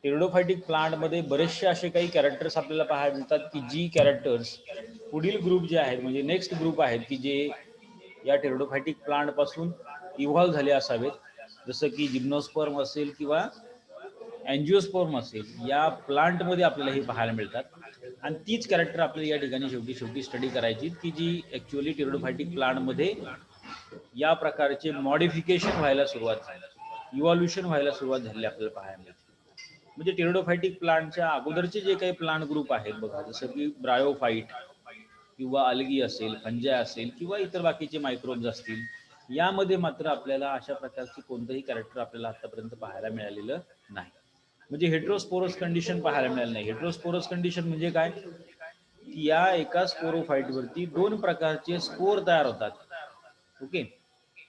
टेरिडोफायटिक प्लांटमध्ये बरेचसे असे काही कॅरेक्टर्स आपल्याला पाहायला मिळतात की जी कॅरेक्टर्स पुढील ग्रुप जे आहेत म्हणजे नेक्स्ट ग्रुप आहेत की जे या टेरिडोफायटिक प्लांटपासून इव्हॉल्व्ह झाले असावेत, जसं की जिम्नोस्पर्म असेल किंवा अँजिओस्पर्म असेल, या प्लांटमध्ये आपल्याला हे पाहायला मिळतात. आणि तीच कॅरेक्टर आपल्याला या ठिकाणी शेवटी शेवटी स्टडी करायची की जी ॲक्च्युअली टेरिडोफायटिक प्लांटमध्ये या प्रकारचे मॉडिफिकेशन व्हायला सुरुवात झाली, इव्हॉल्युशन व्हायला सुरुवात झालेली आपल्याला पाहायला मिळते. म्हणजे टेरिडोफायटिक प्लांटच्या अगोदरचे जे काही प्लांट ग्रुप आहेत बघा, जसं की ब्रायोफाईट किंवा अल्गी असेल, फंजा असेल किंवा इतर बाकीचे मायक्रोब्स असतील, यामध्ये मात्र आपल्याला अशा प्रकारचे कोणतंही कॅरेक्टर आपल्याला आतापर्यंत पाहायला मिळालेलं नाही. म्हणजे हेट्रोस्पोरस कंडिशन पाहायला मिळालं नाही. हेट्रोस्पोरस कंडिशन म्हणजे काय, की या एका स्पोरोफाईटवरती दोन प्रकारचे स्पोर तयार होतात. ओके,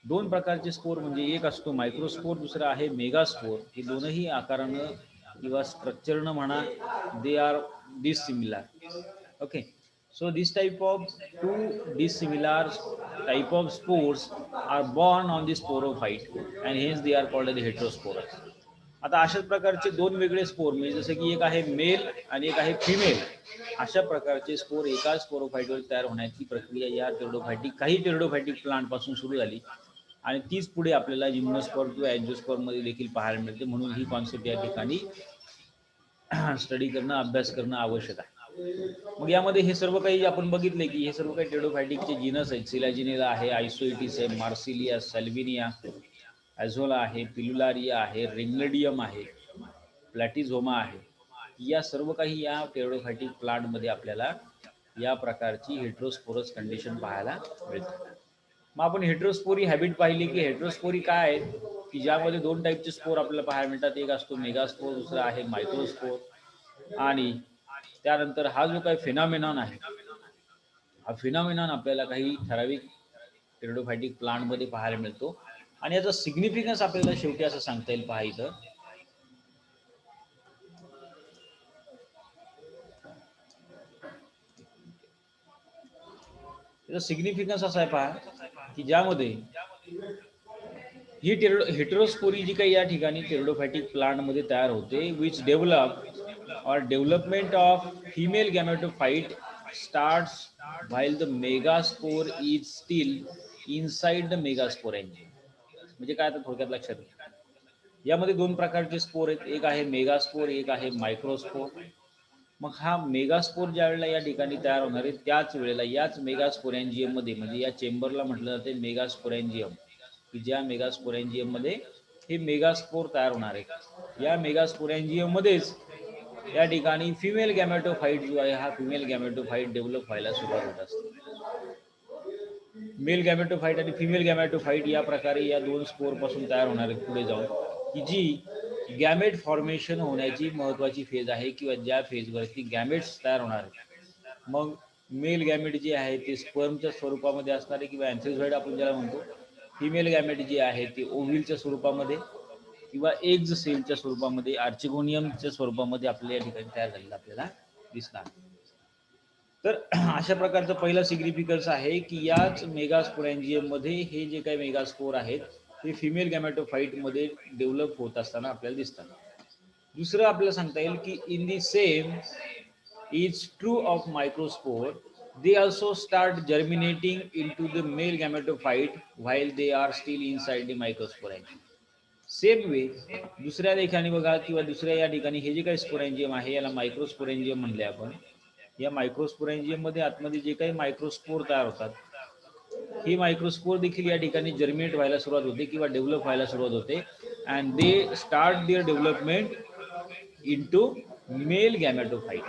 दोन प्रकारचे स्पोर म्हणजे एक असतो मायक्रोस्पोर, दुसरा आहे मेगास्पोर. हे दोनही आकारानं किंवा स्ट्रक्चरनं म्हणा, they are dissimilar. Okay, so this type of two dissimilar type of spores are born on the sporophyte and hence they are called as the heterosporous. आता अशाच प्रकारचे दोन वेगळे स्पोर म्हणजे जसं की एक आहे मेल आणि एक आहे फिमेल, अशा प्रकारचे स्पोर एका स्पोरोफाईटवर तयार होण्याची प्रक्रिया या टेरिडोफायटिक काही टेरिडोफायटिक प्लांट पासून सुरू झाली आणि तीच पुढे आपल्याला जिम्नोस्पर्म किंवा अँजिओस्पर्म मध्ये देखील पाहायला मिळते. म्हणून ही कॉन्सेप्ट या ठिकाणी स्टडी करणं, अभ्यास करणं आवश्यक आहे. मग यामध्ये हे सर्व काही आपण बघितले की हे सर्व काही टेरिडोफायटिकचे जीनस आहेत. सिलाजिनेला आहे, आयसोइटिस आहे, मार्सिलिया, सॅल्विनिया, ॲझोला आहे, पिलुलारिया आहे, रिंगलेडियम आहे, प्लॅटिझोमा आहे. या सर्व काही या टेरिडोफायटिक प्लांटमध्ये आपल्याला या प्रकारची हेट्रोस्पोरस कंडिशन पाहायला मिळते. मग आपण हेट्रोस्पोरी हॅबिट पाहिली की हेट्रोस्पोरी काय आहे, की ज्यामध्ये दोन टाईपचे स्पोर आपल्याला पाहायला मिळतात. एक असतो मेगास्पोर, दुसरा आहे मायक्रोस्पोर. आणि त्यानंतर हा जो काही फिनॉमिनॉन आहे, हा फिनॉमिनॉन आपल्याला काही ठराविक टेरिडोफायटिक प्लांटमध्ये पाहायला मिळतो आणि याचा सिग्निफिकन्स आपल्याला शेवटी असं सांगता येईल. पहा इथं याचा सिग्निफिकन्स असा आहे पहा, की ज्यामध्ये ही हेटेरोस्पोरी जी काही या ठिकाणी टेरिडोफायटिक प्लांटमध्ये तयार होते, विच डेव्हलप और development of female gametophyte starts while the megaspore is still inside the megaspore engine. म्हणजे काय, आता थोडक्यात लक्षात घ्या. यामध्ये दोन प्रकारचे स्पोर आहेत, एक आहे मेगास्पोर, एक आहे मायक्रोस्पोर. मग हा मेगास्पोर ज्या वेळेला या ठिकाणी तयार होणार आहे, त्याच वेळेला याच मेगास्पोरॅन्जियम मध्ये, म्हणजे या चेंबरला म्हटलं जाते मेगास्पोरॅन्जियम, की ज्या मेगास्पोरॅन्जियम मध्ये हे मेगास्पोर तयार होणार आहे. या मेगास्पोरॅन्जियम मध्येच या ठिकाणी फिमेल गॅमेटोफाईट जो आहे, हा फिमेल गॅमेटोफाईट डेव्हलप व्हायला सुरुवात होत असते. मेल गॅमेटोफाईट आणि फिमेल गॅमेटोफाईट या प्रकारे या दोन स्पोर पासून तयार होणार आहेत पुढे जाऊन, की जी गॅमेट फॉर्मेशन होण्याची महत्वाची फेज आहे किंवा ज्या फेजवरती गॅमेट्स तयार होणार आहेत. मग मेल गॅमेट जे आहे ते स्पर्मच्या स्वरूपामध्ये असणारे किंवा अँथ्रोझॉइड आपण ज्याला म्हणतो, फिमेल गॅमेट जे आहे ते ओव्हिलच्या स्वरूपामध्ये किंवा एग्ज सेलच्या स्वरूपामध्ये, आर्चिगोनियमच्या स्वरूपामध्ये आपल्या या ठिकाणी तयार झालेलं आपल्याला दिसणार. तर अशा प्रकारचं पहिलं सिग्निफिकन्स आहे की याच मेगास्पोरॅन्जियम मध्ये हे जे काही मेगास्पोर आहेत ते फिमेल गॅमेटोफाईट मध्ये डेव्हलप होत असताना आपल्याला दिसतात. दुसरं आपल्याला सांगता येईल की in the same is true of microspore, they also start germinating into the male gametophyte while they are still inside the microsporangium. Same way दुसऱ्या ठिकाणी बघा किंवा दुसऱ्या या ठिकाणी हे जे काही स्पोरॅन्जियम आहे याला मायक्रोस्पोरॅन्जियम म्हणले आपण. या मायक्रोस्पोरॅन्जियम मध्ये आतमध्ये जे काही मायक्रोस्पोर तयार होतात, ही मायक्रोस्पोर देखील या ठिकाणी जर्मिनेट व्हायला सुरुवात होते किंवा डेव्हलप व्हायला सुरुवात होते. And they start their development into male gametophyte.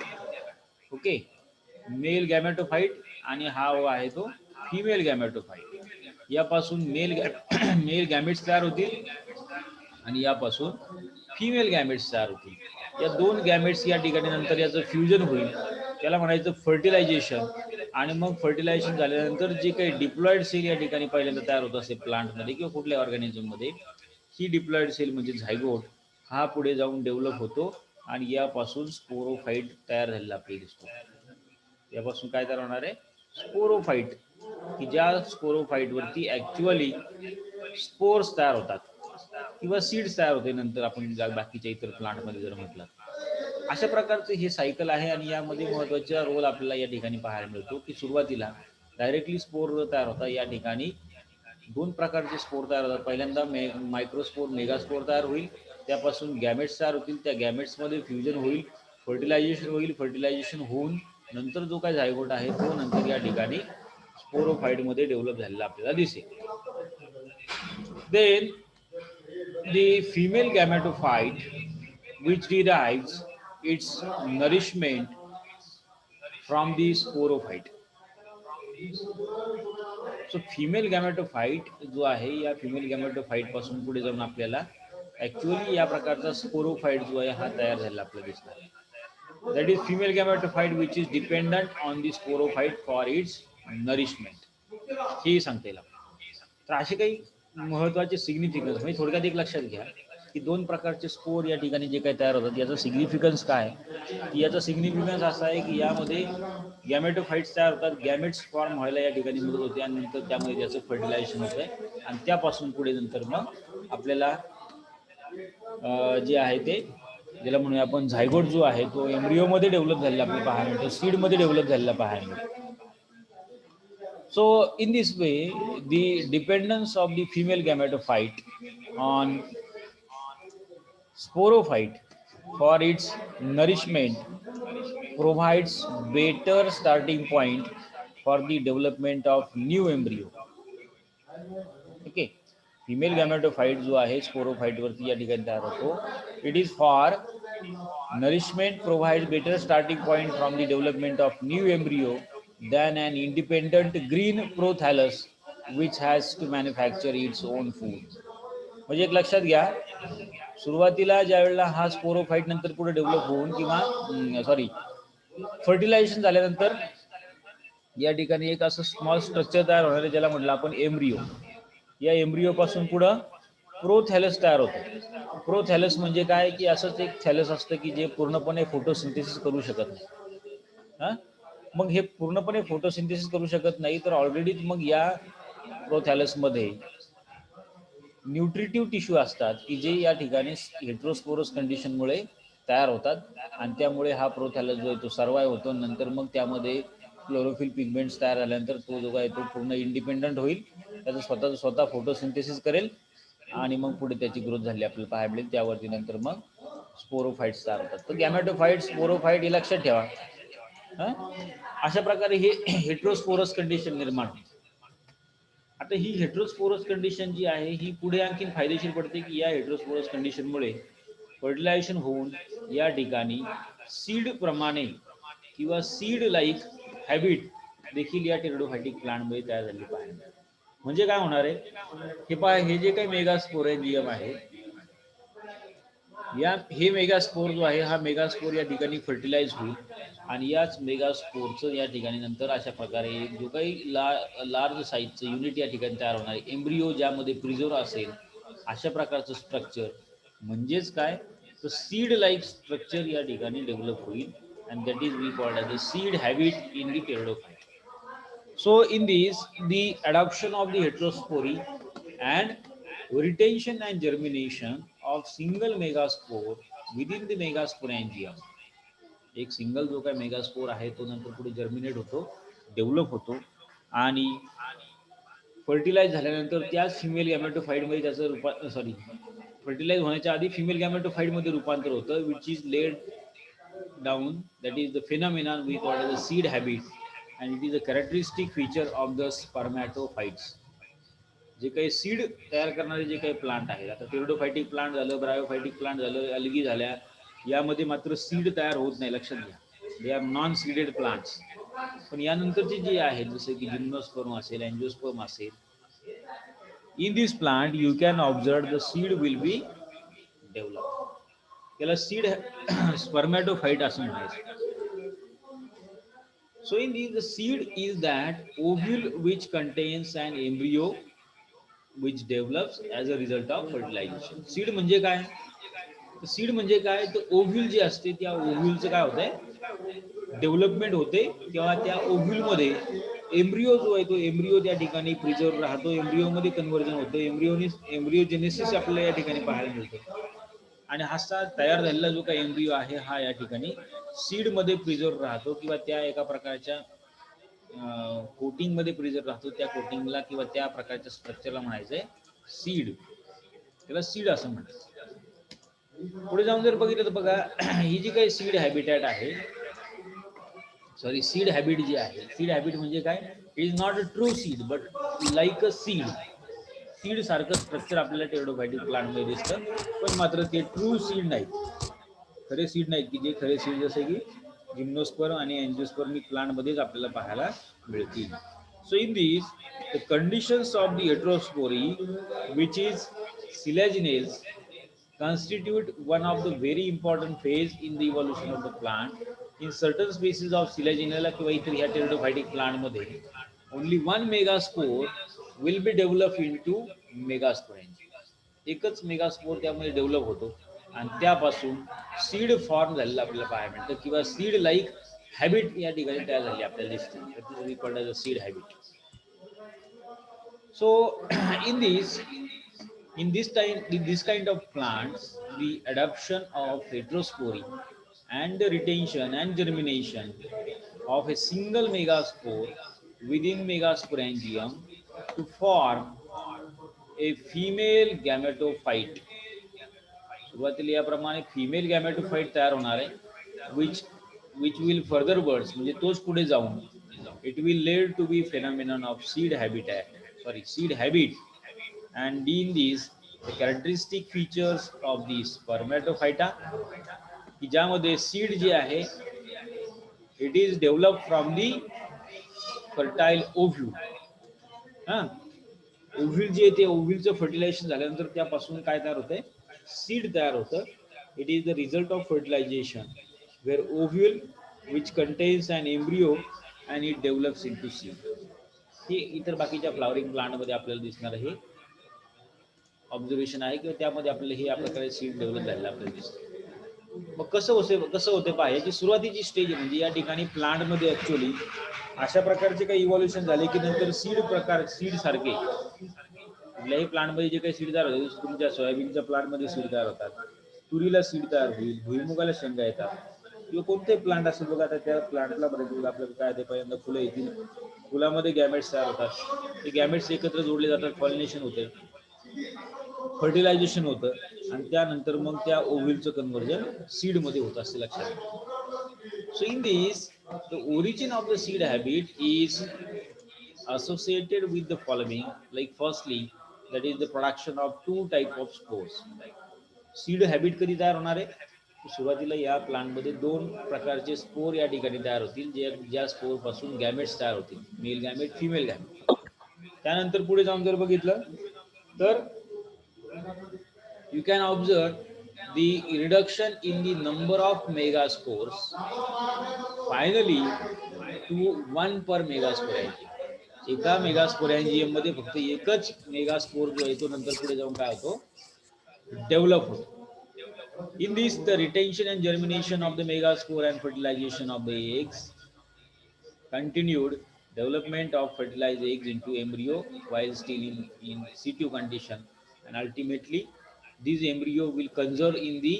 Okay, male gametophyte आणि हा आहे तो फिमेल गॅमेटोफाईट. यापासून मेल गॅमेट्स तयार होतील आणि यापासून फिमेल गॅमेट्स तयार होतील. या दोन गॅमेट्स या ठिकाणी नंतर याचं फ्युजन होईल, त्याला म्हणायचं फर्टिलायझेशन. आणि मग फर्टिलायझेशन झाल्यानंतर जे काही डिप्लॉइड सेल या ठिकाणी पहिल्यांदा तयार होत असते प्लांटमध्ये किंवा कुठल्या ऑर्गॅनिझममध्ये, ही डिप्लॉइड सेल म्हणजे झायगोट हा पुढे जाऊन डेव्हलप होतो आणि यापासून स्पोरोफाईट तयार झालेला आपल्याला दिसतो. यापासून काय तयार होणार आहे, स्पोरोफाईट, की ज्या स्पोरोफाईटवरती ॲक्च्युअली स्पोर्स तयार होतात किंवा सीड्स तयार होते नंतर आपण बाकीच्या इतर प्लांटमध्ये जर म्हटलं. अशा प्रकारचं हे सायकल आहे आणि यामध्ये महत्त्वाचा रोल आपल्याला या ठिकाणी पाहायला मिळतो की सुरुवातीला डायरेक्टली स्पोर तयार होता. या ठिकाणी दोन प्रकारचे स्पोर तयार होतात. पहिल्यांदा मायक्रोस्पोर मेगास्पोर तयार होईल, त्यापासून गॅमेट्स तयार होतील, त्या गॅमेट्समध्ये फ्युजन होईल, फर्टिलायझेशन होईल, फर्टिलायझेशन होऊन नंतर जो काय झायगोट आहे तो नंतर या ठिकाणी स्पोरोफाईटमध्ये डेव्हलप झालेला आपल्याला दिसेल. Then the female gametophyte which derives its nourishment from the sporophyte. So female gametophyte जो आहे या फिमेल गॅमेटोफाईट पासून पुढे जाऊन आपल्याला ऍक्च्युअली या प्रकारचा स्पोरोफाईट जो आहे हा तयार झालेला आपल्याला दिसणार. That is female gametophyte which is dependent on the sporophyte for its nourishment, हे सांगता येईल. तर असे काही महत्वाचे सिग्निफिकन्स म्हणजे थोडक्यात एक लक्षात घ्या की दोन प्रकारचे स्पोर या ठिकाणी जे काही तयार होतात याचा सिग्निफिकन्स काय, की याचा सिग्निफिकन्स असा आहे की यामध्ये गॅमेटोफाईट्स तयार होतात, गॅमेट्स फॉर्म व्हायला या ठिकाणी मदत होते आणि नंतर त्यामध्ये त्याचं फर्टिलायझेशन होतं आहे आणि त्यापासून पुढे नंतर मग आपल्याला जे आहे ते ज्याला म्हणूया आपण झायगोट जो आहे तो एम्ब्रिओमध्ये डेव्हलप झालेला आपल्याला पाहायला मिळतो, सीडमध्ये डेव्हलप झालेला पाहायला मिळतो. So in this way, the dependence of the female gametophyte on sporophyte for its nourishment provides better starting point for the development of new embryo. Okay, female gametophyte जो आहे sporophyte वरती या ठिकाणी तयार होतो. It is for nourishment provides better starting point from the development of new embryo than an independent green prothallus which has to manufacture its own food. म्हणजे एक लक्षात घ्या, सुरुवातीला ज्या वेळेला हा स्पोरोफाईट नंतर पुढे डेव्हलप होऊन किंवा फर्टिलायझेशन झाल्यानंतर या ठिकाणी एक असं स्मॉल स्ट्रक्चर तयार होणार आहे ज्याला म्हटलं आपण एम्ब्रिओ. या एम्ब्रिओ पासून पुढं प्रोथॅलस तयार होतं. प्रोथॅलस म्हणजे काय, की असंच एक थॅलस असतं की जे पूर्णपणे फोटोसिंथेसिस करू शकत नाही. हा, मग हे पूर्णपणे फोटोसिंथेसिस करू शकत नाही तर ऑलरेडीच मग या प्रोथॅलसमध्ये न्यूट्रिटिव्ह टिश्यू असतात की जे या ठिकाणी हेट्रोस्पोरस कंडिशनमुळे तयार होतात आणि त्यामुळे हा प्रोथॅलस जो आहे तो सर्वाइव्ह होतो. नंतर मग त्यामध्ये क्लोरोफिल पिगमेंट्स तयार झाल्यानंतर तो जो आहे तो पूर्ण इंडिपेंडंट होईल, त्याचं स्वतः फोटोसिंथेसिस करेल आणि मग पुढे त्याची ग्रोथ झाली आपल्याला पाहायला मिळेल. त्यावरती नंतर मग स्पोरोफाईट्स तयार होतात. तर गॅमेटोफाईट स्पोरोफाईट हे लक्षात ठेवा. अशा प्रकारे हे हेट्रोस्पोरस कंडिशन निर्माण होते. आता ही हेट्रोस्पोरस कंडिशन जी आहे ही पुढे आणखी फायदेशीर पडते की या हेट्रोस्पोरस कंडिशनमुळे फर्टिलायझेशन होऊन या ठिकाणी सीड प्रमाणे किंवा सीड लाईक हॅबिट देखील या टेरिडोफायटिक प्लांटमध्ये तयार झाली पाहिजे. म्हणजे काय होणार आहे, हे पहा, हे जे काही मेगास्पोरेंजियम आहे हे मेगास्पोर जो आहे हा मेगास्पोर या ठिकाणी फर्टिलाइज होईल आणि याच मेगास्पोरचं या ठिकाणी नंतर अशा प्रकारे जो काही लार्ज साईजचं युनिट या ठिकाणी तयार होणार आहे, एम्ब्रिओ ज्यामध्ये प्रिझर्व असेल अशा प्रकारचं स्ट्रक्चर, म्हणजेच काय तर सीड लाईक स्ट्रक्चर या ठिकाणी डेव्हलप होईल and that is we called as a seed habit in the pteridophyte. So in these, the adoption of the heterospory and retention and germination of single megaspore within the megasporangium. एक single जो काय megaspore आहे तो नंतर पुढे germinate होतो, develop होतो आणि फर्टिलाइज झाल्यानंतर त्याच फिमेल गॅमेटोफाईटमध्ये त्याचं फर्टिलाइज होण्याच्या आधी फिमेल गॅमेटोफाईटमध्ये रूपांतर होतं, which is laid down, that is the phenomenon we called as a seed habit and it is a characteristic feature of the spermatophytes. जे काही सीड तयार करणारे जे काही प्लांट आहेत, आता टेरिडोफायटिक प्लांट झालं, ब्रायोफायटिक प्लांट झालं, अल्गी झाल्या, यामध्ये मात्र सीड तयार होत नाही, लक्षात घ्या. They are non seeded plants. पण यानंतरचे जे आहेत जसे की जिम्नोस्पर्म असेल, अँजिओस्पर्म असेल, in this plant you can observe the seed will be develop. त्याला सीड स्पर्मॅटोफाईट असं म्हणायचं. So in this, the seed is that ovule which contains an embryo which develops as a result of fertilization. Seed म्हणजे काय, seed म्हणजे काय तर ovule जे असते त्या ओव्ह्यूलचं काय होतंय डेव्हलपमेंट होते किंवा त्या ओव्ह्यूलमध्ये एम्ब्रिओ जो आहे तो एम्ब्रिओ त्या ठिकाणी प्रिझर्व राहतो, एम्ब्रिओमध्ये कन्व्हर्जन होतं, एम्ब्रिओजेनेसिस आपल्याला या ठिकाणी पाहायला मिळतं. आणि हा तयार झालेला जो काही एम्ब्रिओ आहे हा या ठिकाणी सीड मध्ये प्रिझर्व राहतो किंवा त्या एका प्रकारच्या कोटिंग मध्ये प्रिझर्व राहतो. त्या कोटिंगला किंवा त्या प्रकारच्या स्ट्रक्चरला म्हणायचंय सीड, त्याला सीड असं म्हणतात. पुढे जाऊन जर बघितलं तर बघा ही जी काही सीड हॅबिटॅट आहे, सॉरी सीड हॅबिट जी आहे, सीड हॅबिट म्हणजे काय, it is not a true seed but like a seed. Seed सारखं स्ट्रक्चर आपल्याला टेरिडोफायटिक प्लांट मध्ये दिसतं, पण मात्र ते ट्रू सीड नाहीत, खरे सीड नाहीत की जे खरे सीड जसे की जिम्नोस्पर्म आणि एंजिओस्पर्मिक प्लांट मध्येच आपल्याला पाहायला मिळतील. So in this the conditions of the heterospory which is collagenase constitute one of the very important phase in the evolution of the plant. In certain species of Collagenella किंवा इतर ह्या टेरिडोफायटिक plant मध्ये only one megaspore will be developed into megasporangia. एकच megaspore त्यामध्ये develop होतो आणि त्यापासून seed form झालेलं आपल्याला पाहायला मिळतं किंवा सीड लाईक हॅबिट या ठिकाणी तयार झाली आपल्याला दिसते, seed habit. So in this kind of plants, the adoption of heterospory and the retention and germination of a single megaspore within megasporangium to form a female gametophyte. सुरुवातीला याप्रमाणे female गॅमेटोफाइट तयार होणार आहे, विच विल फर्दर बर्ड्स म्हणजे तोच पुढे जाऊन it will lead to be phenomenon of seed habit and in this the characteristic features of this Spermatophyta, की ज्यामध्ये सीड जे आहे it is develop from the fertile ovule. हा, ओव्ह्यूल जे ते ओव्ह्यूलचं फर्टिलायझेशन झाल्यानंतर त्यापासून काय तयार होतंय, सीड तयार होतं. It is the result of fertilisation where ovule which contains an embryo and it develops into seed. हे इतर बाकीच्या फ्लावरिंग प्लांटमध्ये आपल्याला दिसणार हे ऑब्झर्वेशन आहे किंवा त्यामध्ये आपल्याला हे या प्रकारे सीड डेव्हलप झालेलं आपल्याला दिसतं. मग कसं होते पहा, याची सुरुवातीची स्टेज म्हणजे या ठिकाणी प्लांटमध्ये ऍक्च्युअली अशा प्रकारचे काही इव्हॉल्युशन झाले की नंतर सीड सारखे कुठल्याही प्लांटमध्ये जे काही सीड तयार होते, तुमच्या सोयाबीनच्या प्लांटमध्ये सीड तयार होतात, तुरीला सीड तयार होईल, भुईमुगाला शेंगा येतात किंवा कोणतेही प्लांट असेल बघा, आता त्या प्लांटला बरेच आपल्याला काय ते पहिल्यांदा फुलं येतील, फुलामध्ये गॅमेट्स तयार होतात, ते गॅमेट्स एकत्र जोडले जातात, पॉलिनेशन होते, फर्टिलायझेशन होतं आणि त्यानंतर मग त्या ओव्ह्यूलचं कन्व्हर्जन सीड मध्ये होतं असं लक्षात घ्या. So in this the origin of the seed habit is associated with the following, like firstly that is the production of two type of spores. Seed habit कधी तयार होणार आहे, सुरुवातीला या प्लांट मध्ये दोन प्रकारचे स्पोर या ठिकाणी तयार होतील, ज्या स्पोर पासून गॅमेट्स तयार होतील, मेल गॅमेट, फिमेल गॅमेट. त्यानंतर पुढे जाऊन जर बघितलं तर you can observe the reduction in the number of megaspores finally to 1 per megasporangium. एका मेगास्पोरॅन्जियम मध्ये फक्त एकच मेगास्पोर जो आहे तो नंतर पुढे जाऊन काय होतो, डेव्हलप होतो. In this the retention and germination of the megaspore and fertilisation of the eggs continued development of fertilized eggs into embryo while still in situ condition, and ultimately these embryo will conserve in the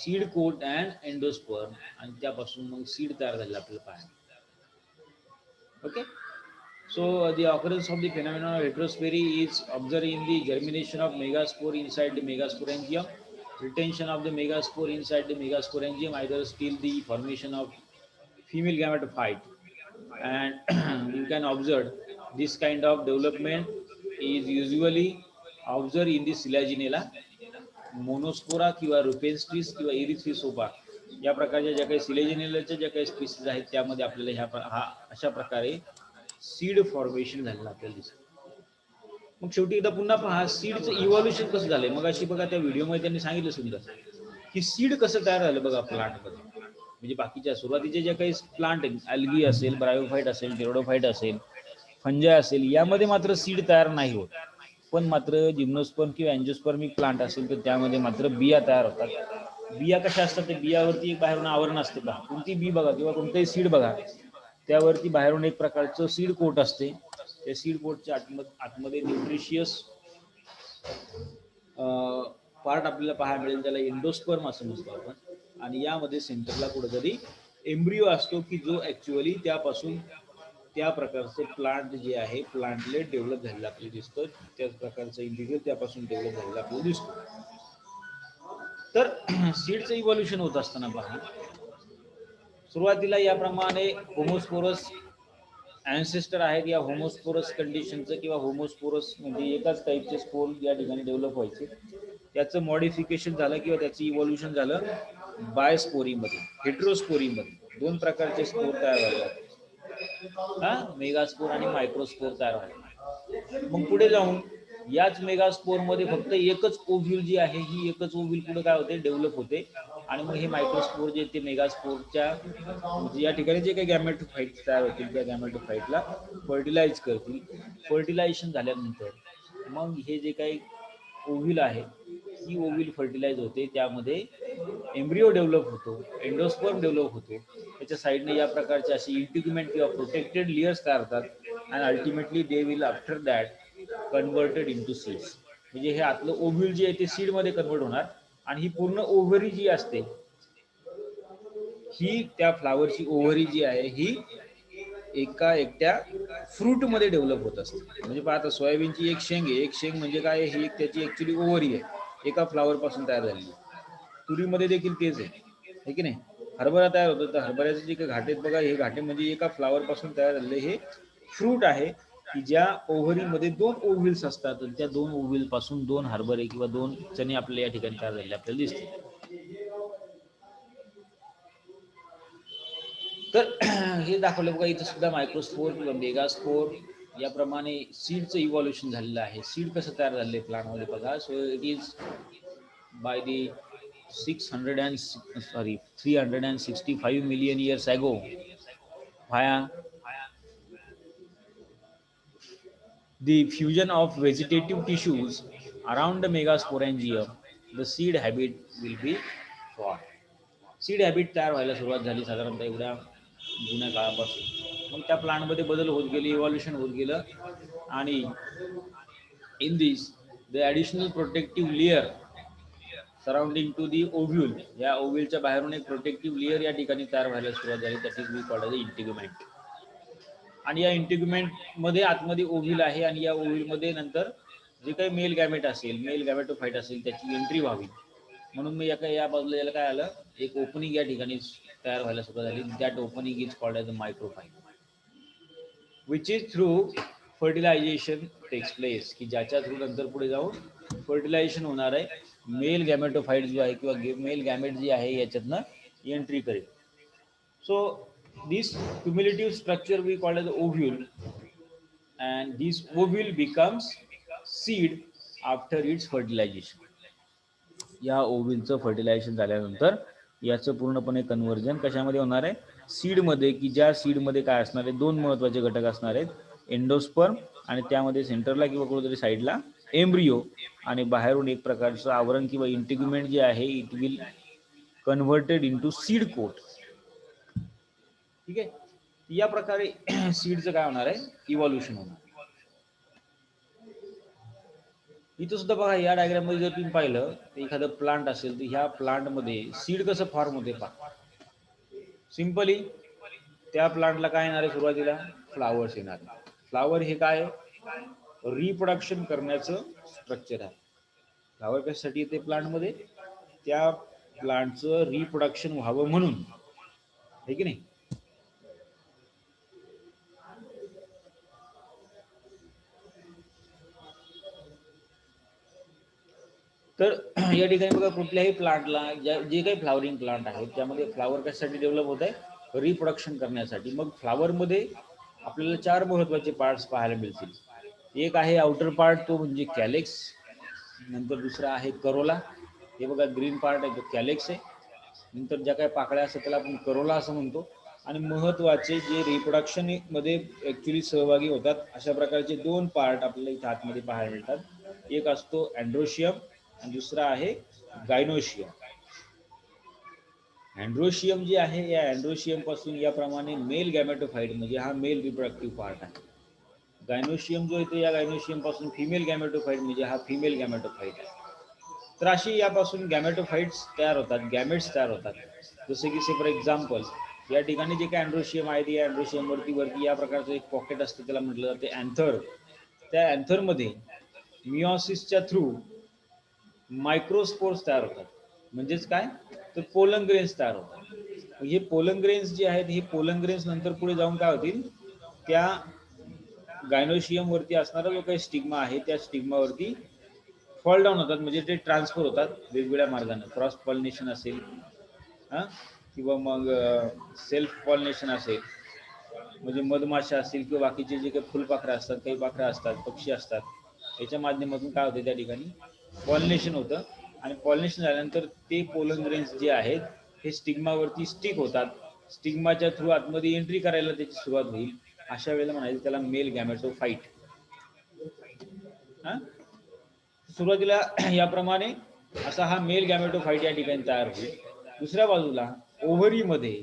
seed coat and endosperm आणि त्यापासून मग seed तयार झालेलं आपल्याला पाहायला. Okay, so the occurrence of the phenomenon of heterospermy is observed in the germination of megaspore inside the megasporangium, retention of the megaspore inside the megasporangium, either still the formation of female gametophyte, and you can observe this kind of development is usually observed in the Collagenella, मोनोस्पोरा किंवा रुपेन्स्टिस किंवा इरिथ्रिसोपा या प्रकारच्या ज्या काही सिलेजिनेलाच्या ज्या काही species आहेत त्यामध्ये आपल्याला हा अशा प्रकारे सीड फॉर्मेशन झालेलं आपल्याला दिसतं. मग शेवटी एकदा पुन्हा पहा सीडचं इव्हॉल्युशन कसं झालंय. मग अशी बघा त्या व्हिडिओमध्ये त्यांनी सांगितलं सुंदर की सीड कसं तयार झालं बघा प्लांटमध्ये. म्हणजे बाकीच्या सुरुवातीचे जे काही प्लांट आहेत, अल्गी असेल, ब्रायोफाईट असेल, टेरिडोफाईट असेल, फंजाय असेल, यामध्ये मात्र सीड तयार नाही होत. पण मात्र जिम्नोस्पर्म किंवा अँजिओस्पर्मिक प्लांट असेल तर त्यामध्ये मात्र बिया तयार होतात. बिया कशा असतात, ते बियावरती एक बाहेरून आवरण असते. कोणती बी बघा किंवा कोणतेही सीड बघा, त्यावरती बाहेरून एक प्रकारचं सीड कोट असते. त्या सीड कोटच्या आतमध्ये न्यूट्रिशियस पार्ट आपल्याला पाहायला मिळेल, त्याला एंडोस्पर्म असं म्हणतो आपण. आणि यामध्ये सेंटरला कुठेतरी एम्ब्रिओ असतो की जो ऍक्च्युअली त्यापासून त्या प्रकारचे प्लांट जे आहे प्लांटलेट डेव्हलप झालेलं आपल्याला दिसतं. त्याच प्रकारचं इंडिव्हिज्युअल त्यापासून डेव्हलप झालेलं आपल्याला दिसतो. तर सीडचं इव्हॉल्युशन होत असताना पहा, सुरुवातीला याप्रमाणे होमोस्पोरस ॲन्सेस्टर आहेत. या होमोस्पोरस कंडिशनचं किंवा होमोस्पोरस म्हणजे एकाच टाईपचे स्पोर या ठिकाणी डेव्हलप व्हायचे. त्याचं मॉडिफिकेशन झालं किंवा त्याचं इव्हॉल्युशन झालं बायस्पोरीमध्ये, हेट्रोस्पोरीमध्ये. दोन प्रकारचे स्पोर तयार झाले, हा मेगास्पोर आणि मायक्रोस्पोर तयार झाले. मग पुढे जाऊन याच मेगास्पोर मध्ये फक्त एकच ओव्ह्यूल जी आहे, ही एकच ओव्ह्यूल पुढे काय होते, डेव्हलप होते. आणि मग हे मायक्रोस्पोर जे ते मेगास्पोरच्या म्हणजे या ठिकाणी जे काही गॅमेटोफाइट तयार होतील त्या गॅमेटोफाइटला फर्टिलाइज करतील. फर्टिलायझेशन झाल्यानंतर मग हे जे काही ओव्ह्यूल आहे, ही ओव्ह्यूल फर्टिलाइज होते. त्यामध्ये एम्ब्रिओ डेव्हलप होतो, एंडोस्पर्म डेव्हलप होतो. त्याच्या साईडने या प्रकारचे असे इंटिग्युमेंट किंवा प्रोटेक्टेड लेयर्स तयार होतात. आणि ultimately they will after that converted into seeds. म्हणजे हे आतलं ओव्ह्यूल जे आहे ते सीडमध्ये कन्वर्ट होणार. आणि ही पूर्ण ओव्हरी जी असते, ही त्या फ्लावरची ओव्हरी जी आहे ही एका एकट्या फ्रूट मध्ये डेव्हलप होत असते. म्हणजे पाहता सोयाबीनची एक शेंग आहे, एक शेंग म्हणजे काय, ही त्याची ऍक्च्युली ओव्हरी आहे, एका फ्लावर पासून तयार झालेली. तुरीमध्ये देखील तेच आहे की नाही. हरभरा तयार होतो, तर हरभऱ्याचे जे काही घाटे बघा, हे घाटे म्हणजे एका फ्लावर पासून तयार झालेले हे फ्रूट आहे, की ज्या ओव्हरीमध्ये दोन ओव्हिल्स असतात. त्या दोन ओव्हिल पासून दोन हरभरे किंवा दोन चणे आपल्याला या ठिकाणी तयार झालेले आपल्याला दिसते. तर हे दाखवलं बघा, इथं सुद्धा मायक्रोस्पोर किंवा मेगास्पोर याप्रमाणे सीडचं इव्हॉल्युशन झालेलं आहे. सीड कसं तयार झालेलं आहे प्लांटमध्ये बघा. So it is by the 365 million years ago via the fusion of vegetative tissues around the megasporangium, the seed habit will be formed. Seed habit तयार व्हायला सुरुवात झाली साधारणतः एवढ्या जुन्या काळापासून. मग त्या प्लांटमध्ये बदल होत गेले, इव्हॉल्युशन होत गेलं. आणि in this the additional protective layer surrounding to the ovule, या ओव्ह्यूलच्या बाहेरून एक प्रोटेक्टिव्ह लेअर या ठिकाणी तयार व्हायला सुरुवात झाली. That is we called the integument. आणि या इंटिग्युमेंट मध्ये आतमध्ये ओव्ह्यूल आहे. आणि या ओव्ह्यूल मध्ये नंतर जे काही मेल गॅमेट असेल, मेल गॅमेटोफाइट असेल, त्याची एंट्री व्हावी म्हणून मी या बाजूला याला काय आलं, एक ओपनिंग या ठिकाणी तयार व्हायला सुरुवात झाली. That opening is called as a micropyle, which is through fertilization takes place, की ज्याच्या थ्रू नंतर पुढे जाऊन फर्टिलायझेशन होणार आहे. मेल गॅमेटोफाइट जो आहे किंवा मेल गॅमेट जी आहे याच्यातनं एंट्री करेल. So this cumulative structure we called as ovule, and this ovule becomes seed after its fertilization. या ओव्ह्यूलचं फर्टिलायझेशन झाल्यानंतर याचं पूर्णपणे कन्व्हर्जन कशामध्ये होणार आहे, सीडमध्ये, की ज्या सीडमध्ये काय असणार आहे, दोन महत्त्वाचे घटक असणार आहेत, एंडोस्पर्म आणि त्यामध्ये सेंटरला किंवा कुठेतरी साईडला एम्ब्रिओ, आणि बाहेरून एक प्रकारचं आवरण किंवा इंटिग्युमेंट जे आहे it will converted into seed coat. ठीक आहे. या प्रकारे सीडचं काय होणार आहे, इव्हॉल्युशन होणार. इथं सुद्धा बघा, या डायग्राम मध्ये जर तुम्ही पाहिलं तर एखादं प्लांट असेल तर ह्या प्लांट मध्ये सीड कसं फॉर्म होते पहा. सिंपली त्या प्लांटला काय येणार आहे, सुरुवातीला फ्लावर्स येणार. फ्लावर हे काय, रिप्रोडक्शन करण्याचं स्ट्रक्चर आहे. फ्लावर कशासाठी येते प्लांटमध्ये, त्या प्लांटचं रिप्रोडक्शन व्हावं म्हणून, आहे की नाही. तर या ठिकाणी बघा, कुठल्याही प्लांटला जे काही फ्लावरिंग प्लांट आहेत त्यामध्ये फ्लावर कशासाठी डेव्हलप होत आहे, रिप्रोडक्शन करण्यासाठी. मग फ्लावरमध्ये आपल्याला चार महत्त्वाचे पार्ट्स पाहायला मिळतील. एक आहे आउटर पार्ट, तो म्हणजे कॅलेक्स. नंतर दुसरा आहे करोला, हे बघा ग्रीन पार्ट आहे तो कॅलेक्स आहे. नंतर ज्या काही पाकळ्या असतात त्याला आपण करोला असं म्हणतो. आणि महत्त्वाचे जे रिप्रोडक्शन मध्ये ऍक्च्युली सहभागी होतात अशा प्रकारचे दोन पार्ट आपल्याला इथे आतमध्ये पाहायला मिळतात. एक असतो अँड्रोशियम आणि दुसरा आहे गायनोशियम. अँड्रोशियम जे आहे या अँड्रोशियम पासून याप्रमाणे मेल गॅमेटोफाइट म्हणजे हा मेल रिप्रोडक्टिव्ह पार्ट आहे. गायनोशियम जो येतो या गायनोशियम पासून फिमेल गॅमेटोफाइट म्हणजे हा फिमेल गॅमेटोफाइट आहे. तर अशी यापासून गॅमेटोफाइट्स तयार होतात, गॅमेट्स तयार होतात. जसे की फॉर एक्झाम्पल या ठिकाणी जे काही अँड्रोशियम आहे या अँड्रोशियम वरती या प्रकारचं एक पॉकेट असतं, त्याला म्हटलं जाते अँथर. त्या अँथरमध्ये मिओसिसच्या थ्रू मायक्रोस्पोर्स तयार होतात. म्हणजेच काय, तर पोलन ग्रेन्स तयार होतात. हे पोलन ग्रेन्स जे आहेत हे पोलन ग्रेन्स नंतर पुढे जाऊन काय होतील, त्या गायनोशियम वरती असणारा जो काही स्टिग्मा आहे त्या स्टिग्मावरती फॉल डाऊन होतात, म्हणजे ते ट्रान्सफर होतात वेगवेगळ्या मार्गाने. क्रॉस पॉलिनेशन असेल किंवा मग सेल्फ पॉलिनेशन असेल, म्हणजे मधमाशा असतील किंवा बाकीचे जे काही फुलपाखरं असतात, काही पाखरं असतात, पक्षी असतात, याच्या माध्यमातून काय होते त्या ठिकाणी पॉलिनेशन होतं. आणि पॉलिनेशन झाल्यानंतर ते पोलन ग्रेन्स जे आहेत हे स्टिग्मावरती स्टिक होतात. स्टिग्माच्या थ्रू आतमध्ये एंट्री करायला त्याची सुरुवात होईल. अशा वेळेला म्हणायचं त्याला मेल गॅमेटोफाइट. सुरुवातीला याप्रमाणे असा हा मेल गॅमेटोफाइट या ठिकाणी तयार होईल. दुसऱ्या बाजूला ओव्हरीमध्ये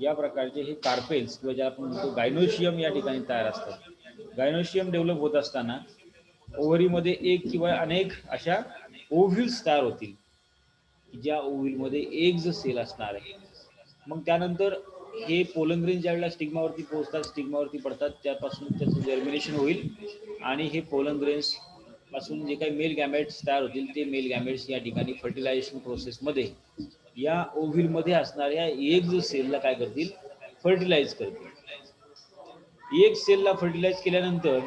या प्रकारचे हे कार्पेल्स किंवा ज्याला आपण म्हणतो गायनोशियम या ठिकाणी तयार असतात. गायनोशियम डेव्हलप होत असताना ओव्हरीमध्ये एक किंवा अनेक अशा ओव्ह्यूल्स तयार होतील, ज्या ओव्ह्यूलमध्ये एग्ज सेल असणार आहे. मग त्यानंतर हे पोलन ग्रेन्स ज्यावेळेला स्टिग्मावरती पोहोचतात, स्टिग्मावरती पडतात, त्यापासून त्याचं जर्मिनेशन होईल आणि हे पोलन ग्रेन्स पासून जे काही मेल गॅमेट्स तयार होतील ते मेल गॅमेट्स या ठिकाणी फर्टिलायझेशन प्रोसेसमध्ये या ओव्ह्यूलमध्ये असणाऱ्या एग्ज सेलला काय करतील, फर्टिलाइज करतील. एग सेलला फर्टिलाइज केल्यानंतर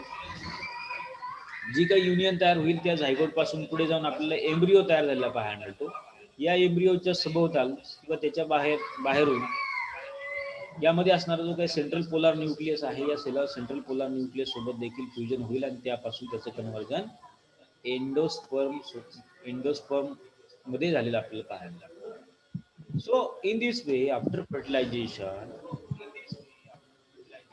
जी काही युनियन तयार होईल त्या झायगोट पासून पुढे जाऊन आपल्याला एम्ब्रिओ तयार झालेला पाहायला मिळतो. या एम्ब्रिओच्या सभोवताल किंवा त्याच्या बाहेरून यामध्ये असणारा जो काही सेंट्रल पोलार न्यूक्लियस आहे या सेंट्रल पोलार न्यूक्लियस सोबत देखील फ्युजन होईल आणि त्यापासून त्याचं कन्व्हर्जन एंडोस्पर्म मध्ये झालेलं आपल्याला पाहायला मिळतं. So in this way after fertilisation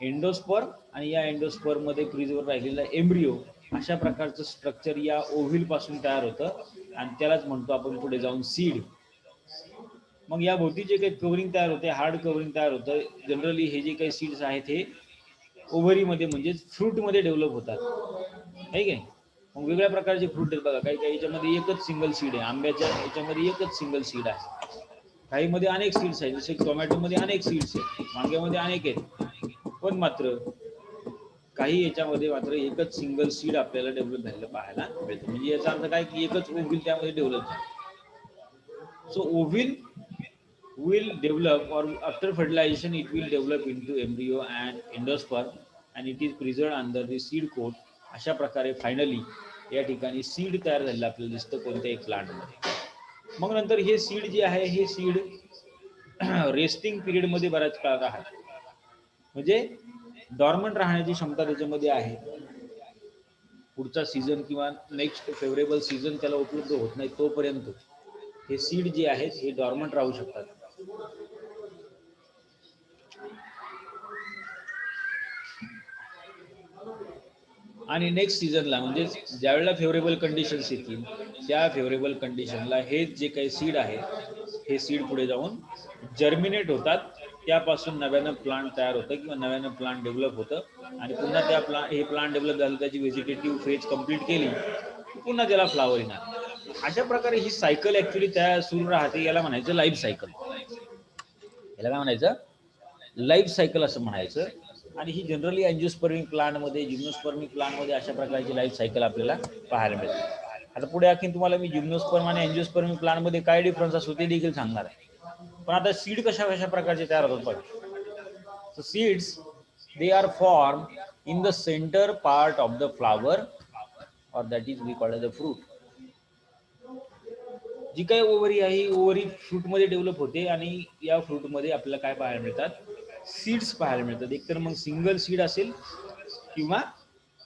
endosperm आणि या एंडोस्पर्म मध्ये प्रिझर्व्ह राहिलेला एम्ब्रिओ अशा प्रकारचं स्ट्रक्चर या ओव्हिल पासून तयार होतं आणि त्यालाच म्हणतो आपण पुढे जाऊन सीड. मग या भोवती जे काही कव्हरिंग तयार होते, हार्ड कव्हरिंग तयार होतं. जनरली हे जे काही सीड्स आहेत हे ओव्हरीमध्ये म्हणजेच फ्रूटमध्ये डेव्हलप होतात, आहे की. मग वेगळ्या प्रकारचे फ्रूट आहेत बघा, काही काही याच्यामध्ये एकच सिंगल सीड आहे. आंब्याच्या याच्यामध्ये एकच सिंगल सीड आहे, काही मध्ये अनेक सीड्स आहेत, जसे टोमॅटोमध्ये अनेक सीड्स आहेत, वांग्यामध्ये अनेक आहेत. पण मात्र काही याच्यामध्ये मात्र एकच सिंगल सीड आपल्याला डेव्हलप झालेलं पाहायला मिळतं. म्हणजे याचा अर्थ काय की एकच ओव्हिल त्यामध्ये डेव्हलप झालं. So ovule will develop, or after fertilization it will develop into embryo and endosperm and it is preserved under the seed coat. अशा प्रकारे फायनली या ठिकाणी सीड तयार झालेलं आपल्याला दिसतं कोणत्याही प्लांटमध्ये. मग नंतर हे सीड जे आहे हे सीड रेस्टिंग पिरियडमध्ये बऱ्याच काळ राहत, म्हणजे डॉर्मंट राहण्याची क्षमता त्याच्यामध्ये आहे. पुढचा सीझन किंवा नेक्स्ट फेवरेबल सीझन त्याला उपलब्ध होत नाही तोपर्यंत हे सीड जे आहेत हे डॉर्मंट राहू शकतात. आणि नेक्स्ट सीझनला म्हणजे ज्या वेळेला फेवरेबल कंडिशन्स येतील त्या फेवरेबल कंडिशनला हे जे काही सीड आहे हे सीड पुढे जाऊन जर्मिनेट होतात. त्यापासून नव्यानं प्लांट तयार होतं किंवा नव्यानं प्लांट डेव्हलप होतं आणि पुन्हा त्या हे प्लांट डेव्हलप झालं, त्याची व्हेजिटेटिव्ह फेज कंप्लीट केली पुन्हा त्याला फ्लावर येणार. अशा प्रकारे ही सायकल ऍक्च्युली त्या सुरू राहते. याला म्हणायचं लाईफ सायकल. याला काय म्हणायचं, लाईफ सायकल असं म्हणायचं. आणि ही जनरली अँजिओस्पर्मिक प्लांटमध्ये, जिम्नोस्पर्मिक प्लांटमध्ये अशा प्रकारची लाईफ सायकल आपल्याला पाहायला मिळते. आता पुढे आणखी तुम्हाला मी जिम्नोस्पर्म आणि अँजिओस्पर्मिक प्लांटमध्ये काय डिफरन्स असतो ते देखील सांगणार आहे. पण आता सीड कशा कशा प्रकारचे तयार होतात बघा. So seeds they are form in the center part of the flower और that is we called the fruit. जी काही ओव्हरी आहे ही ओव्हरी फ्रूटमध्ये डेव्हलप होते आणि या फ्रूटमध्ये आपल्याला काय पाहायला मिळतात, सीड्स पाहायला मिळतात. एकतर मग सिंगल सीड असेल किंवा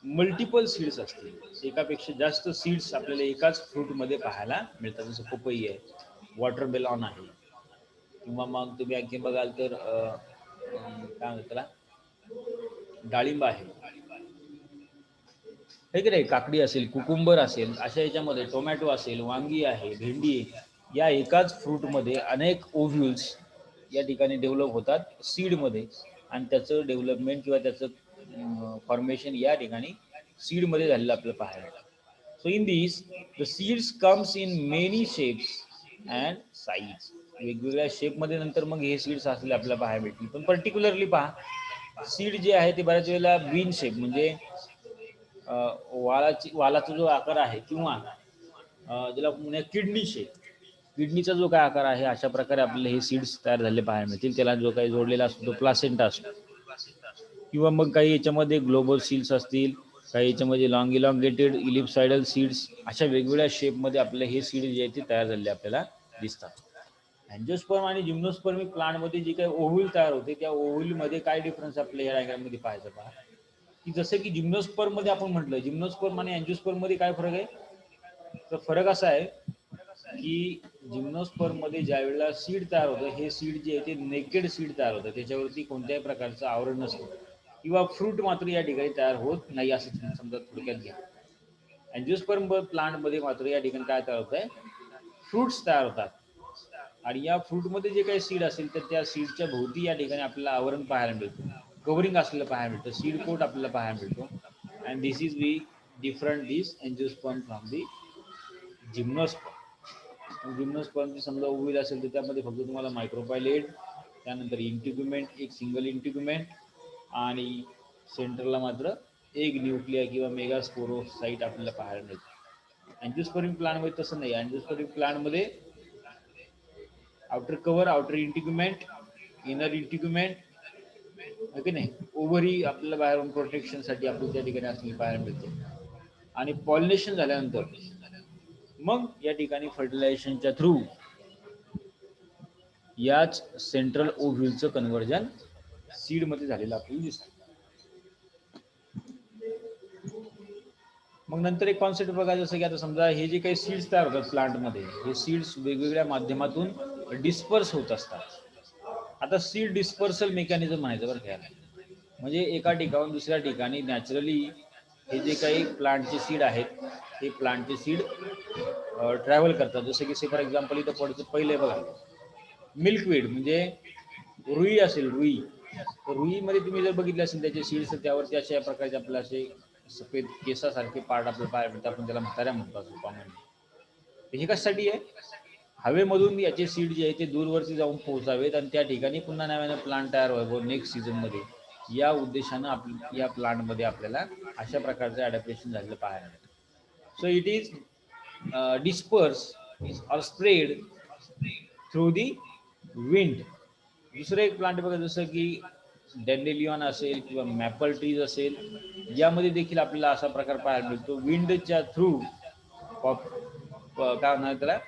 मल्टिपल सीड्स असतील, एकापेक्षा जास्त सीड्स आपल्याला एकाच फ्रूटमध्ये पाहायला मिळतात. जसं पपई आहे, वॉटरमेलॉन आहे, किंवा मग तुम्ही आणखी बघाल तर काय म्हणतात त्याला, डाळिंब आहे, हे की नाही, काकडी असेल, कुकुंबर असेल, अशा याच्यामध्ये टोमॅटो असेल, वांगी आहे, भेंडी आहे. या एकाच फ्रूटमध्ये अनेक ओव्ह्यूल्स या ठिकाणी डेव्हलप होतात सीडमध्ये, आणि त्याचं डेव्हलपमेंट किंवा त्याचं फॉर्मेशन या ठिकाणी सीडमध्ये झालेलं आपल्याला पाहायला मिळतं. So in this the seeds comes in many shapes and size. वेगवेगळ्या शेपमध्ये नंतर मग हे सीड्स असलेले आपल्याला पाहायला मिळतील. पण पर्टिक्युलरली पहा, सीड जे आहे ते बऱ्याच वेळेला बीन शेप म्हणजे वालाचा जो आकार आहे, किंवा ज्याला म्हणजे किडनी शेप, किडनीचा जो काय आकार आहे, अशा प्रकारे आपल्याला हे सीड्स तयार झालेले पाहायला मिळतील. त्याला जो काही जोडलेला असतो तो प्लासेंटा असतो, किंवा मग काही याच्यामध्ये ग्लोबल सीड्स असतील, काही याच्यामध्ये लॉंग इलॉंगेटेड इलिप्सायडल सीड्स, अशा वेगवेगळ्या शेपमध्ये आपले हे सीड जे आहेत ते तयार झालेले आपल्याला दिसतात. अँजिओस्पर्म आणि जिम्नोस्पर्मिक प्लांटमध्ये जी काही ओव्ह्यूल तयार होते, त्या ओव्ह्यूलमध्ये काय डिफरन्स आपल्या या डायग्राममध्ये पाहायचं पहा, की जसं की जिम्नोस्पर्म मध्ये आपण म्हटलं, जिम्नोस्पर्म आणि अँजिओस्पर्म मध्ये काय फरक आहे, तर फरक असा आहे की जिम्नोस्पर्म मध्ये ज्या वेळेला सीड तयार होतं, हे सीड जे आहे ते नेकेड सीड तयार होतं, त्याच्यावरती कोणत्याही प्रकारचं आवरण नसतं, किंवा फ्रूट मात्र या ठिकाणी तयार होत नाही, असं तुम्ही समजा थोडक्यात घ्या. अँजिओस्पर्म प्लांट मध्ये मात्र या ठिकाणी काय तयार होत आहे, फ्रुट्स तयार होतात, आणि या फ्रूटमध्ये जे काही सीड असेल तर त्या सीडच्या भोवती या ठिकाणी आपल्याला आवरण पाहायला मिळतं, कव्हरिंग असलेलं पाहायला मिळतं, सीड कोट आपल्याला पाहायला मिळतो. And this is we different this angiosperm from the gymnosperm. जिम्नोस्पर्मची समजा ओव्ह्यूल असेल तर त्यामध्ये फक्त तुम्हाला मायक्रोपायलेट, त्यानंतर इंटिग्युमेंट, एक सिंगल इंटिग्युमेंट, आणि सेंटरला मात्र एक न्यूक्लिया किंवा मेगास्पोरोसाइट आपल्याला पाहायला मिळते. अँजिओस्पर्मिक प्लांटमध्ये तसं नाही. अँजिओस्पर्मिक प्लांटमध्ये outer cover, outer integument, inner integument, okay नाही, ओव्हरी आपल्याला बाहेरून प्रोटेक्शनसाठी आपल्याला त्या ठिकाणी असलेली पाहायला मिळते. आणि पॉलिनेशन झाल्यानंतर मग या ठिकाणी फर्टिलायझेशनच्या थ्रू याच सेंट्रल ओव्ह्यूलचं कन्व्हर्जन सीडमध्ये झालेलं आपल्याला दिसतं. मग नंतर एक कॉन्सेप्ट बघा, जसं की आता समजा हे जे काही सीड्स तयार होतात प्लांटमध्ये, हे सीड्स वेगवेगळ्या माध्यमातून डिस्पर्स होत असतात. आता सीड डिस्पर्सल मेकॅनिझम म्हणायचं बरं घ्यायला, म्हणजे एका ठिकाणून दुसऱ्या ठिकाणी नॅचरली हे जे काही प्लांटचे सीड आहेत, हे प्लांटचे सीड ट्रॅव्हल करतात. जसं की फॉर एक्झाम्पल इथं पडतं पहिले बघा, मिल्कवीड म्हणजे रुई असेल, रुई, तर रुईमध्ये तुम्ही जर बघितले असेल त्याचे सीड्स, त्यावरती अशा प्रकारचे आपल्याला असे सफेद केसासारखे पार्ट आपल्याला पाहायला मिळतात, आपण त्याला म्हाताऱ्या म्हणतो असं कॉमनली. हे कशासाठी आहे, हवेमधून याचे सीड जे आहे ते दूरवरती जाऊन पोहोचावेत आणि त्या ठिकाणी पुन्हा नव्याने प्लांट तयार व्हावं नेक्स्ट सीझनमध्ये, या उद्देशानं या प्लांटमध्ये आपल्याला अशा प्रकारचं अडॅप्टेशन झालेलं पाहायला मिळतं. So it is disperse or spread through the wind. दुसरं एक प्लांट बघा, जसं की डॅन्डेलियॉन असेल किंवा मॅपल ट्रीज असेल, यामध्ये देखील आपल्याला असा प्रकार पाहायला मिळतो, विंडच्या थ्रू काय म्हणणार त्याला,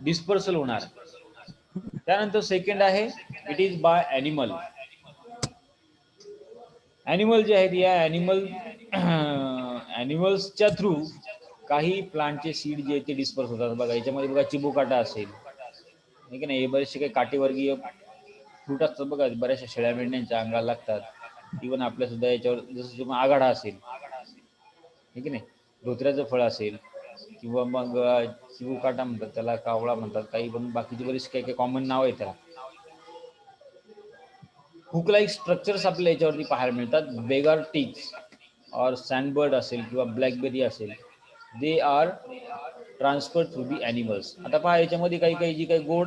डिस्पर्सल होणार. त्यानंतर सेकंड आहे, it is by animal. Animal जे आहेत, या ॲनिमल्सच्या थ्रू काही प्लांटचे सीड जे आहेत ते डिस्पर्स होतात. बघा याच्यामध्ये बघा चिबुकाटा असेल, ठीक आहे ना, हे बरेचसे काही काटेवर्गीय फ्रूट असतात बघा, बऱ्याचशा शेळ्या मेंढ्यांच्या अंगाला लागतात. इव्हन आपल्या सुद्धा याच्यावर जसं तुम्ही आघाडा असेल, ठीक आहे नाही, धोत्र्याचं फळ असेल, किंवा मग चिबुकाटा म्हणतात त्याला, कावळा म्हणतात काही, पण बाकीची बरीच काही काही कॉमन नाव आहे त्याला. हुक लाईक स्ट्रक्चर्स आपल्याला याच्यावरती पाहायला मिळतात. बेगर टिक्स और सँडबर्ड असेल किंवा ब्लॅकबेरी असेल, they are transfer through the animals. आता पहा याच्यामध्ये काही काही जी काही गोड